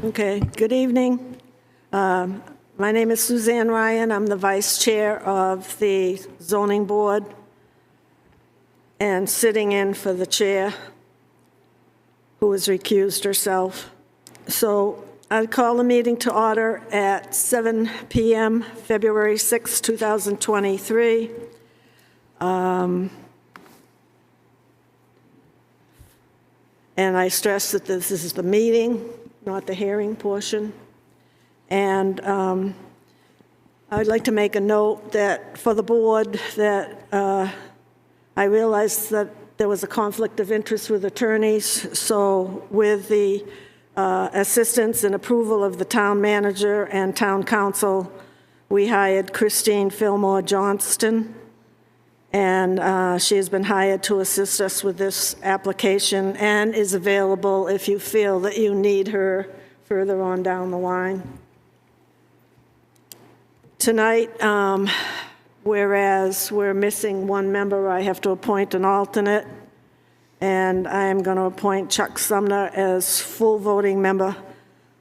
Okay, good evening. My name is Suzanne Ryan. I'm the vice chair of the zoning board and sitting in for the chair who has recused herself. So I call the meeting to order at 7 p.m., February 6, 2023. And I stress that this is the meeting, not the hearing portion. And I'd like to make a note that for the board that I realized that there was a conflict of interest with attorneys. So with the assistance and approval of the town manager and town council, we hired Christine Fillmore Johnston. And she has been hired to assist us with this application and is available if you feel that you need her further on down the line. Tonight, whereas we're missing one member, I have to appoint an alternate, and I am going to appoint Chuck Sumner as full voting member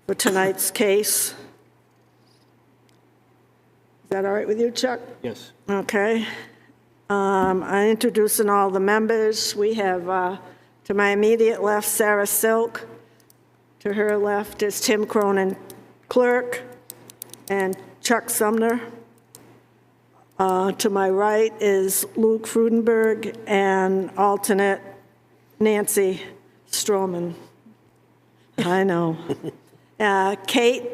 for tonight's case. Is that all right with you, Chuck? Yes. Okay. I'm introducing all the members. We have, to my immediate left, Sarah Silk. To her left is Tim Cronin, clerk, and Chuck Sumner. To my right is Luke Frudenberg and alternate Nancy Stroman. I know. Kate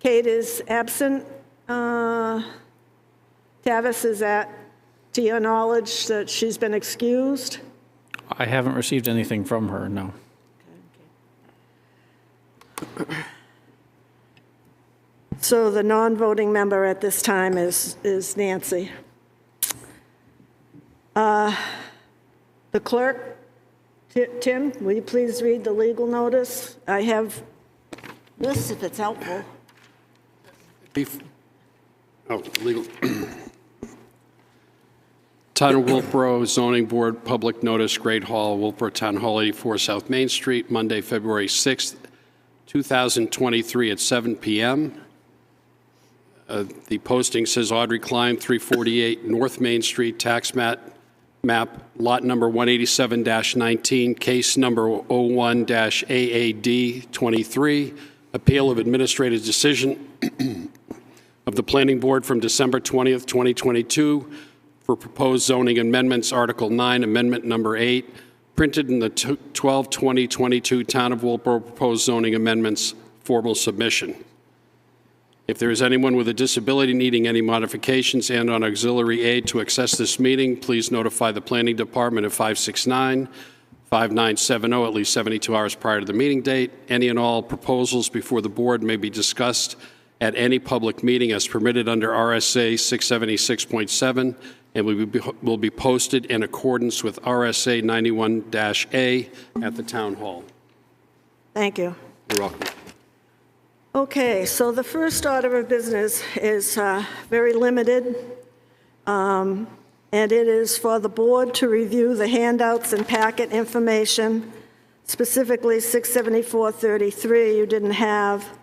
is absent. Tavis, is that, to your knowledge, that she's been excused? I haven't received anything from her, no. Okay. So the non-voting member at this time is Nancy. The clerk, Tim, will you please read the legal notice? I have this, if it's helpful. Legal. Town of Wolfeboro Zoning Board Public Notice, Great Hall, Wolfeboro Town Hall, 84 South Main Street, Monday, February 6th, 2023 at 7 p.m. The posting says Audrey Klein, 348 North Main Street, tax map, lot number 187-19, case number 01-AAD23, appeal of administrative decision of the Planning Board from December 20th, 2022 for proposed zoning amendments, Article 9, Amendment Number 8, printed in the 12/20/22 Town of Wolfeboro Proposed Zoning Amendments formal submission. If there is anyone with a disability needing any modifications and on auxiliary aid to access this meeting, please notify the Planning Department at 569-5970 at least 72 hours prior to the meeting date. Any and all proposals before the board may be discussed at any public meeting as permitted under RSA 676.7 and will be posted in accordance with RSA 91-A at the Town Hall. Thank you. You're welcome. Okay, so the first order of business is very limited, and it is for the board to review the handouts and packet information, specifically 674-33 you didn't have,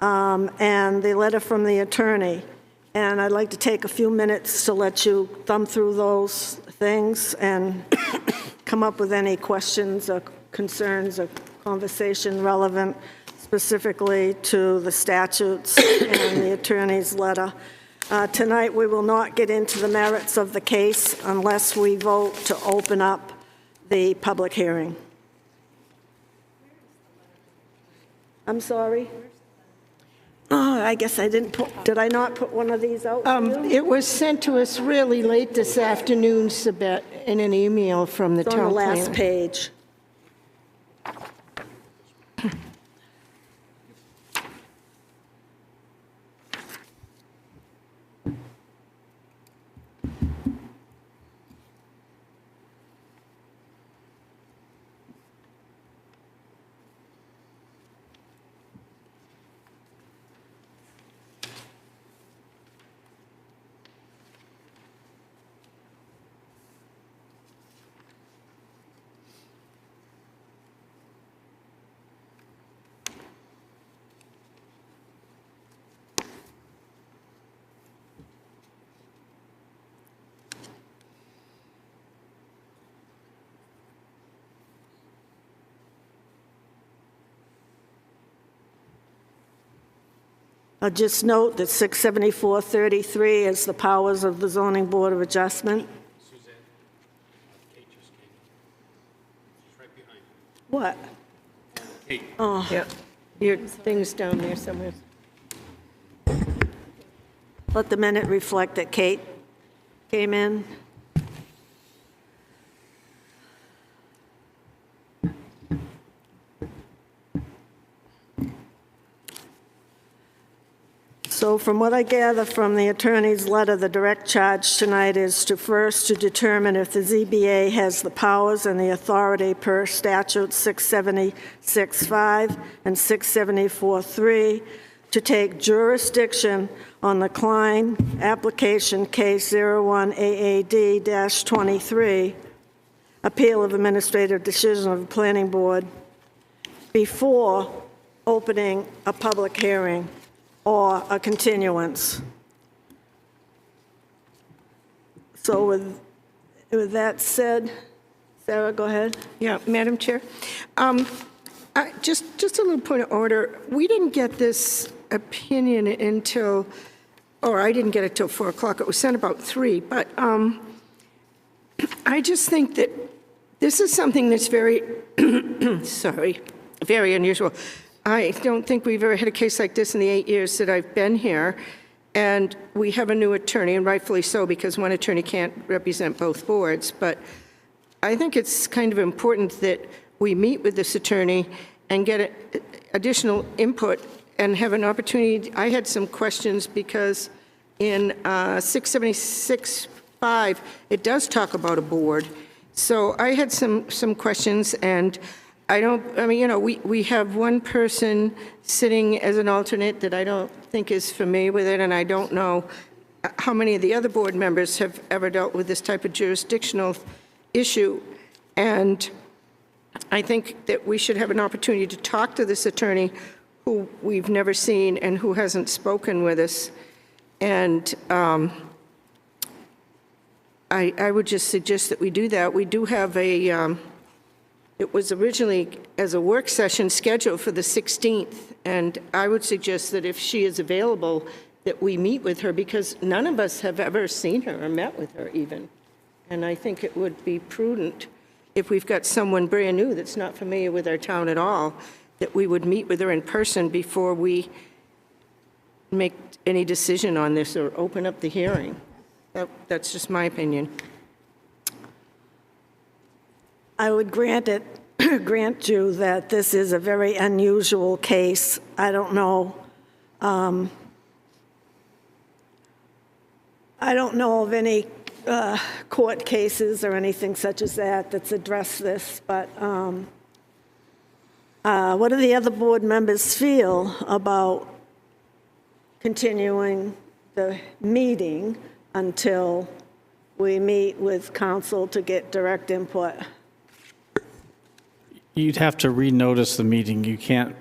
and the letter from the attorney. And I'd like to take a few minutes to let you thumb through those things and come up with any questions or concerns or conversation relevant specifically to the statutes and the attorney's letter. Tonight, we will not get into the merits of the case unless we vote to open up the public hearing. I'm sorry? Oh, I guess I didn't put, did I not put one of these out for you? It was sent to us really late this afternoon, Sabette, in an email from the It's on town the last planner. page. I'll just note that 67433 is the powers of the Zoning Board of Adjustment. Suzanne, Kate just came in. She's right behind you. What? Kate. Yeah, your thing's down there somewhere. Let the minute reflect that Kate came in. So from what I gather from the attorney's letter, the direct charge tonight is to first to determine if the ZBA has the powers and the authority per statute 676.5 and 674.3 to take jurisdiction on the Klein application case 01AAD-23, appeal of administrative decision of the planning board, before opening a public hearing or a continuance. So with that said, Sarah, go ahead. Yeah, Madam Chair. Just a little point of order. We didn't get this opinion until, or I didn't get it till 4 o'clock. It was sent about 3. But I just think that this is something that's very, sorry, very unusual. I don't think we've ever had a case like this in the 8 years that I've been here. And we have a new attorney, and rightfully so, because one attorney can't represent both boards. But I think it's kind of important that we meet with this attorney and get additional input and have an opportunity. I had some questions because in 676.5, it does talk about a board. So I had some questions, and I mean, you know, we have one person sitting as an alternate that I don't think is familiar with it, and I don't know how many of the other board members have ever dealt with this type of jurisdictional issue. And I think that we should have an opportunity to talk to this attorney who we've never seen and who hasn't spoken with us. And I would just suggest that we do that. We do have a, it was originally as a work session scheduled for the 16th, and I would suggest that if she is available, that we meet with her, because none of us have ever seen her or met with her even. And I think it would be prudent, if we've got someone brand new that's not familiar with our town at all, that we would meet with her in person before we make any decision on this or open up the hearing. That's just my opinion. I would grant you that this is a very unusual case. I don't know. I don't know of any court cases or anything such as that that's addressed this, but what do the other board members feel about continuing the meeting until we meet with council to get direct input? You'd have to renotice the meeting. You can't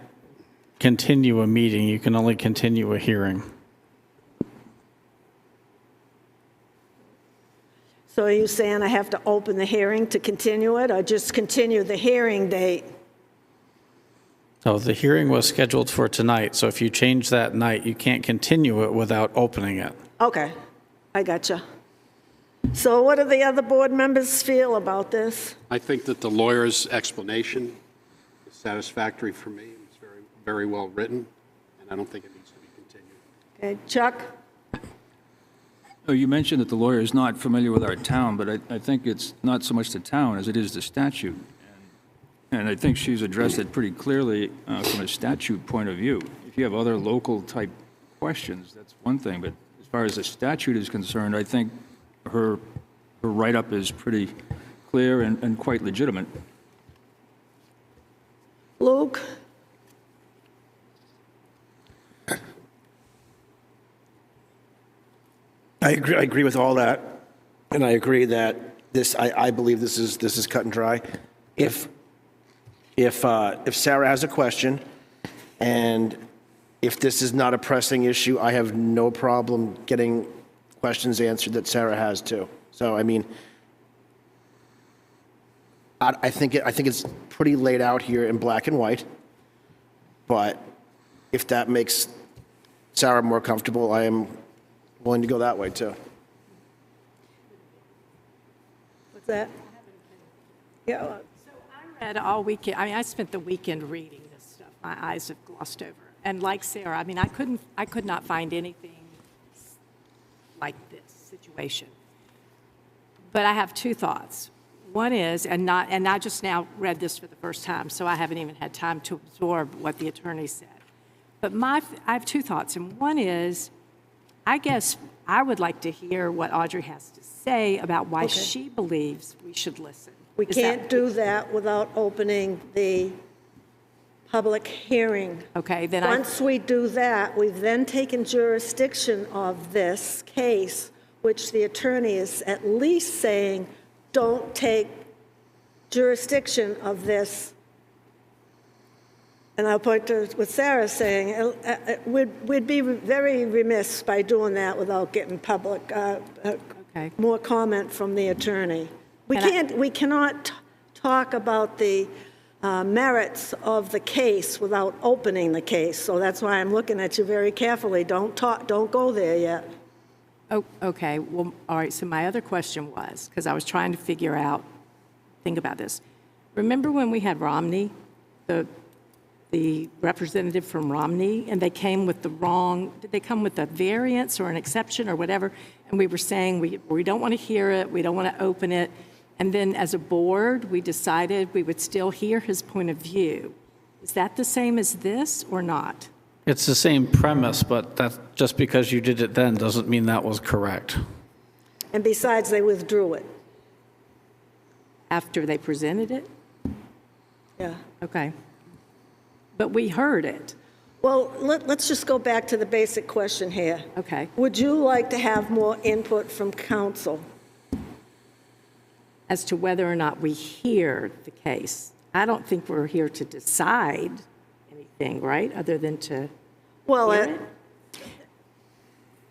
continue a meeting. You can only continue a hearing. So are you saying I have to open the hearing to continue it, or just continue the hearing date? So the hearing was scheduled for tonight, so if you change that night, you can't continue it without opening it. Okay, I gotcha. So what do the other board members feel about this? I think that the lawyer's explanation is satisfactory for me. It's very, very well written, and I don't think it needs to be continued. Okay, Chuck? Oh, you mentioned that the lawyer is not familiar with our town, but I think it's not so much the town as it is the statute. And I think she's addressed it pretty clearly from a statute point of view. If you have other local type questions, that's one thing, but as far as the statute is concerned, I think her write-up is pretty clear and quite legitimate. Luke? I agree with all that, and I agree that this, I believe this is cut and dry. If Sarah has a question, and if this is not a pressing issue, I have no problem getting questions answered that Sarah has too. So, I mean, I think it's pretty laid out here in black and white, but if that makes Sarah more comfortable, I am willing to go that way, too. What's that? Yeah, well, I read all weekend. I mean, I spent the weekend reading this stuff. My eyes have glossed over. And like Sarah, I mean, I could not find anything like this situation. But I have two thoughts. One is, and I just now read this for the first time, so I haven't even had time to absorb what the attorney said. But I have two thoughts, and one is, I guess I would like to hear what Audrey has to say about why she believes we should listen. we can't do that without opening the public hearing. Okay, then Once we do that, we've then taken jurisdiction of this case, which the attorney is at least saying, don't take jurisdiction of this. And I'll point to what Sarah's saying. We'd be very remiss by doing that without getting public, more comment from the attorney. We cannot talk about the merits of the case without opening the case. So that's why I'm looking at you very carefully. Don't go there yet. Oh, okay, well, all right, so my other question was, because I was trying to think about this. Remember when we had Romney, the representative from Romney, and they came with did they come with a variance or an exception or whatever? And we were saying, we don't want to hear it, we don't want to open it. And then as a board, we decided we would still hear his point of view. Is that the same as this or not? It's the same premise, but that just because you did it then doesn't mean that was correct. And besides, they withdrew it. After they presented it? Yeah. Okay. But we heard it. Well, let's just go back to the basic question here. Okay. Would you like to have more input from council? As to whether or not we hear the case. I don't think we're here to decide anything, right, other than to Well, hear it?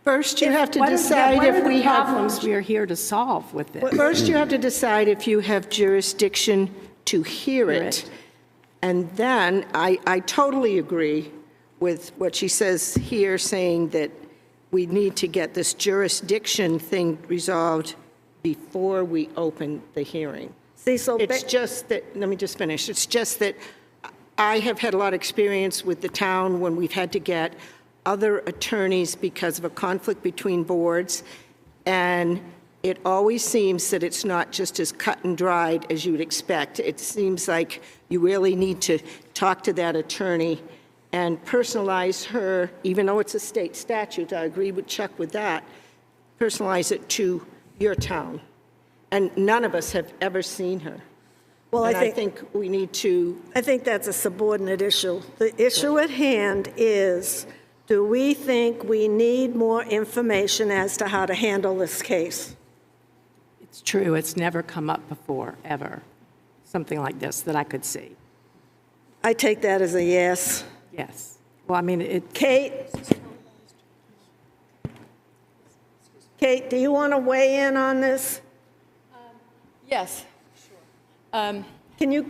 First, you have to What decide if we have... problems we are here to solve with this. First, you have to decide if you have jurisdiction to hear it. And then, I totally agree with what she says here, saying that we need to get this jurisdiction thing resolved before we open the hearing. see, so It's just that, let me just finish. It's just that I have had a lot of experience with the town when we've had to get other attorneys because of a conflict between boards, and it always seems that it's not just as cut and dried as you would expect. It seems like you really need to talk to that attorney and personalize her, even though it's a state statute, I agree with Chuck with that, personalize it to your town. And none of us have ever seen her. well, And I think we need to, that's a subordinate issue. The issue at hand is, do we think we need more information as to how to handle this case? It's true, it's never come up before, ever, something like this that I could see. I take that as a yes. Yes. Well, I mean, Kate, do you want to weigh in on this? Yes, sure. Can you,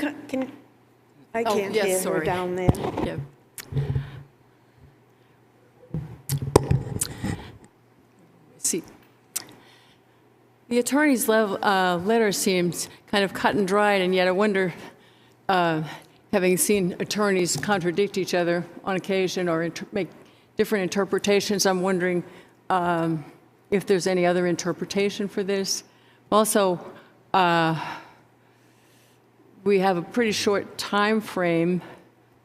I Oh, can't yes, hear her sorry. down there. Yeah. See, the attorney's letter seems kind of cut and dried, and yet I wonder, having seen attorneys contradict each other on occasion or make different interpretations, I'm wondering if there's any other interpretation for this. Also, we have a pretty short time frame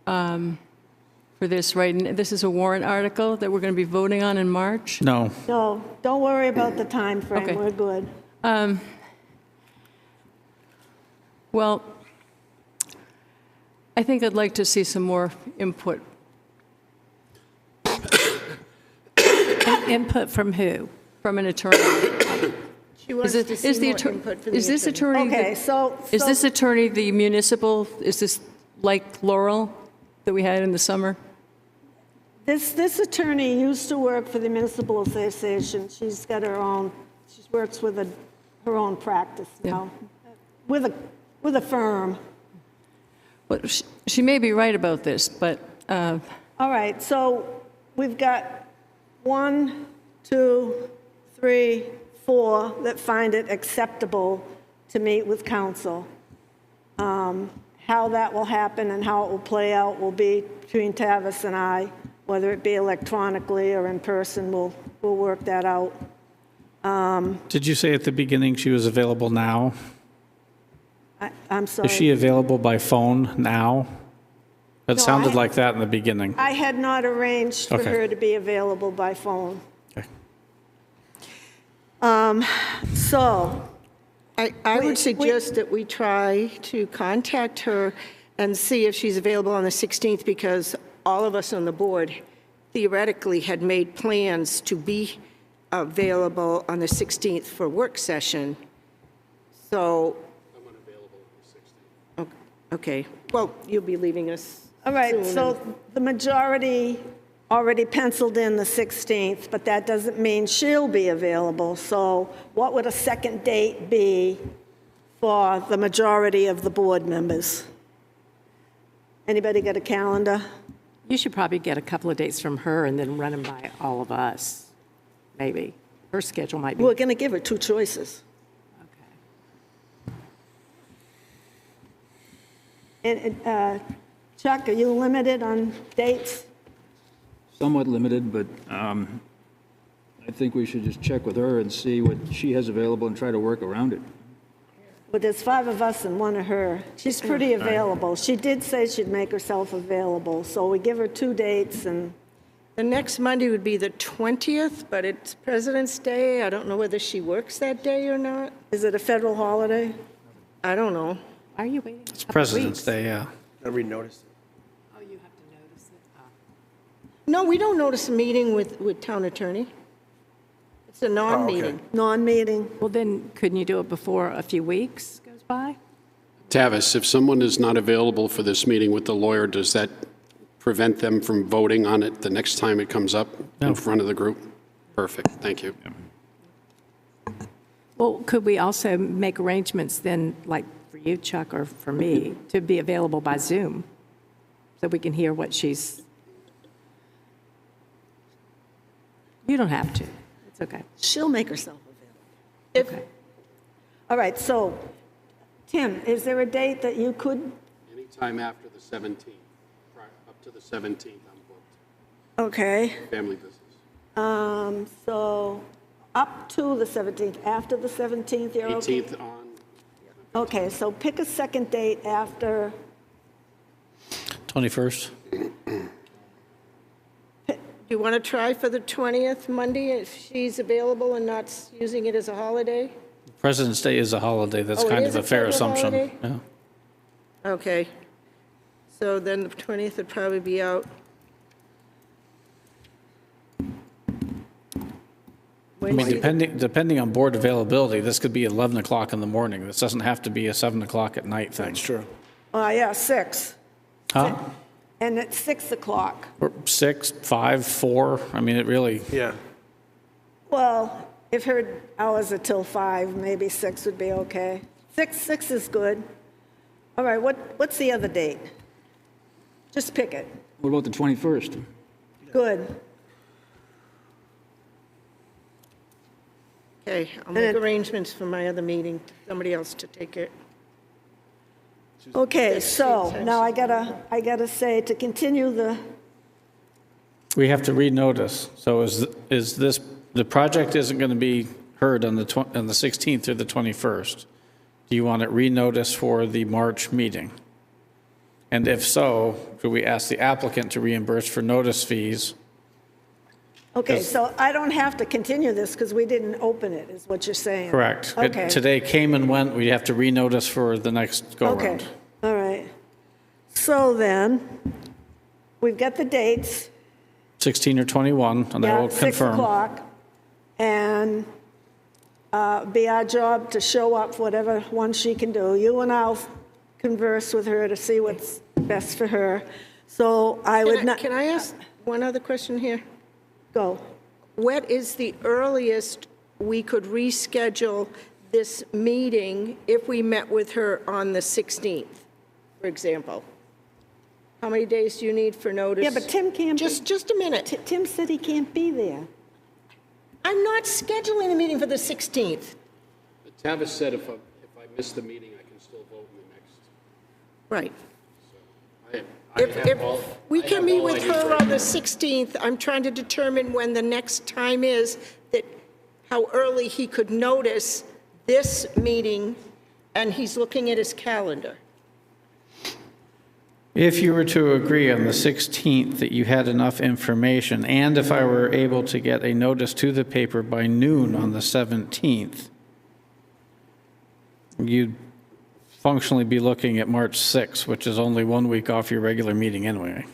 for this, right? And this is a warrant article that we're going to be voting on in March? No. No, don't worry about the time frame. Okay. We're good. Well, I think I'd like to see some more input. input from who? From an attorney. she wants Is to it- see is the more attor- input from the Is this attorney. attorney? Okay, so. Is this attorney the municipal, is this like Laurel that we had in the summer? This attorney used to work for the Municipal Association. She's got her own, she works with her own practice now, with a firm. Well, she may be right about this, but All right, so we've got 1, 2, 3, 4 that find it acceptable to meet with council. How that will happen and how it will play out will be between Tavis and I, whether it be electronically or in person, we'll work that out. Did you say at the beginning she was available now? I'm sorry. Is she available by phone now? It No, sounded like that in the beginning. I had not arranged for Okay. her to be available by phone. Okay. So, I would suggest that we try to contact her and see if she's available on the 16th, because all of us on the board theoretically had made plans to be available on the 16th for work session. So, I'm unavailable on the 16th. okay, well, you'll be leaving us all right, soon, so the majority already penciled in the 16th, but that doesn't mean she'll be available. So what would a second date be for the majority of the board members? Anybody got a calendar? You should probably get a couple of dates from her and then run them by all of us, maybe. Her schedule might be. We're going to give her two choices. Okay. And Chuck, are you limited on dates? Somewhat limited, but I think we should just check with her and see what she has available and try to work around it. Well, there's 5 of us and 1 of her. She's pretty available. She did say she'd make herself available, so we give her 2 dates and... The next Monday would be the 20th, but it's President's Day. I don't know whether she works that day or not. Is it a federal holiday? I don't know. Why are you waiting? It's President's Day, yeah. Gotta renotice it. Oh, you have to notice it? Oh. No, we don't notice a meeting with town attorney. It's a non-meeting. Non-meeting. Well, then, couldn't you do it before a few weeks goes by? Tavis, if someone is not available for this meeting with the lawyer, does that prevent them from voting on it the next time it comes up in front of the group? Perfect, thank you. Well, could we also make arrangements then, like for you, Chuck, or for me, to be available by Zoom? So we can hear what she's... You don't have to. It's okay. She'll make herself available. Okay. All right, so, Tim, is there a date that you could... Anytime after the 17th, up to the 17th, I'm booked. Okay, Family business. so, up to the 17th, after the 17th, you're okay? 18th on, Okay, so pick a second date after, 21st? Do you want to try for the 20th Monday if she's available and not using it as a holiday? President's Day is a holiday. That's Oh, it kind is of a a fair federal assumption. holiday? Yeah. Okay. So then the 20th would probably be out. I mean, depending on board availability, this could be 11 o'clock in the morning. This doesn't have to be a 7 o'clock at night thing. That's true. yeah, 6. Huh? And it's 6 o'clock. Or 6, 5, 4, I mean, it really, Yeah. Well, if her hours are till 5, maybe 6 would be okay. 6 is good. All right, what's the other date? Just pick it. What about the 21st? Good. Okay, I'll make arrangements for my other meeting, somebody else to take it. Okay, so now I gotta say, to continue the, we have to renotice. So is this, the project isn't going to be heard on the 16th or the 21st. Do you want it renoticed for the March meeting? And if so, could we ask the applicant to reimburse for notice fees? okay, Yes. so I don't have to continue this because we didn't open it, is what you're saying? Correct. It Okay. today came and went. We have to renotice for the next Okay, go-around. all right. So then, we've got the dates. 16 or 21, and I Yeah, will 6 confirm. o'clock. And be our job to show up whatever one she can do. You and I'll converse with her to see what's best for her. So I would not... Can I ask one other question here? Go. What is the earliest we could reschedule this meeting if we met with her on the 16th, for example? How many days do you need for notice? Yeah, but Tim can't be... Just a minute. Tim said he can't be there. I'm not scheduling a meeting for the 16th. Tavis said if I miss the meeting, I can still vote in the next. Right. If We can meet with her on the 16th. I'm trying to determine when the next time is, that how early he could notice this meeting, and he's looking at his calendar. If you were to agree on the 16th that you had enough information, and if I were able to get a notice to the paper by noon on the 17th, you'd functionally be looking at March 6th, which is only 1 week off your regular meeting anyway.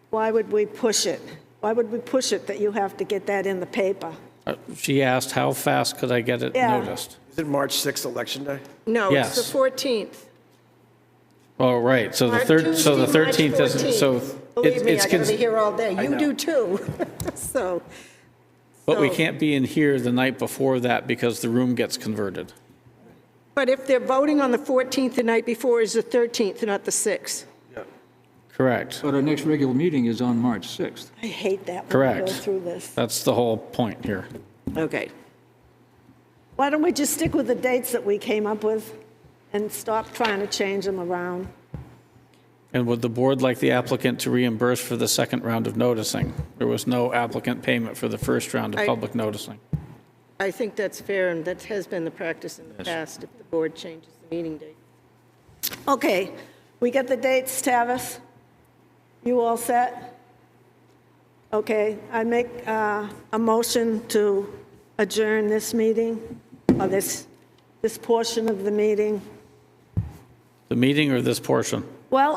Why would we push it? Why would we push it that you have to get that in the paper? She asked, how fast could I get it Yeah. noticed? Is it March 6th, Election Day? No, Yes. it's the 14th. Oh, right, so the March- third, so the Tuesday, March 13th doesn't, so 14th. Believe me, it's, I gotta be here all day. You do too. So, but we so- can't be in here the night before that because the room gets converted. but if they're voting on the 14th, the night before is the 13th, not the 6th. Correct, But our next regular meeting is on March 6th. I hate that when we correct. go through this. That's the whole point here. Okay. Why don't we just stick with the dates that we came up with and stop trying to change them around? And would the board like the applicant to reimburse for the second round of noticing? There was no applicant payment for the first round of public noticing. I think that's fair, and that has been the practice in the past, if the board changes the meeting date. Okay, we get the dates, Tavis? You all set? Okay, I make a motion to adjourn this meeting, or this portion of the meeting. The meeting or this portion? Well,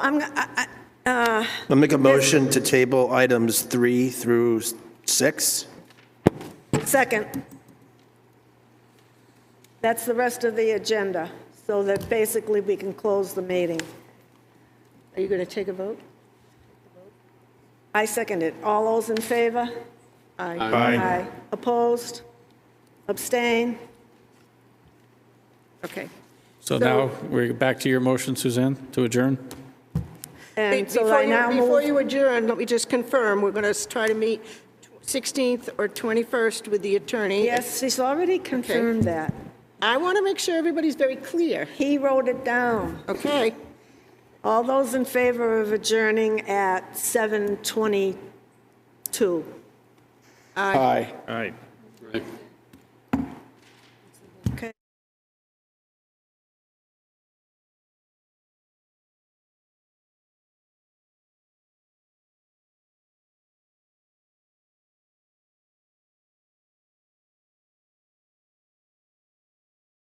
I'll make a motion to table items 3 through 6. second. That's the rest of the agenda, so that basically we can close the meeting. Are you going to take a vote? I second it. All those in favor? Aye. Aye. Opposed? Abstain? Okay. So now we're back to your motion, Suzanne, to adjourn? And so I now Before move, you adjourn, let me just confirm, we're going to try to meet 16th or 21st with the attorney. yes, she's already confirmed that. I want to make sure everybody's very clear. He wrote it down. Okay. All those in favor of adjourning at 7:22? Aye. All right.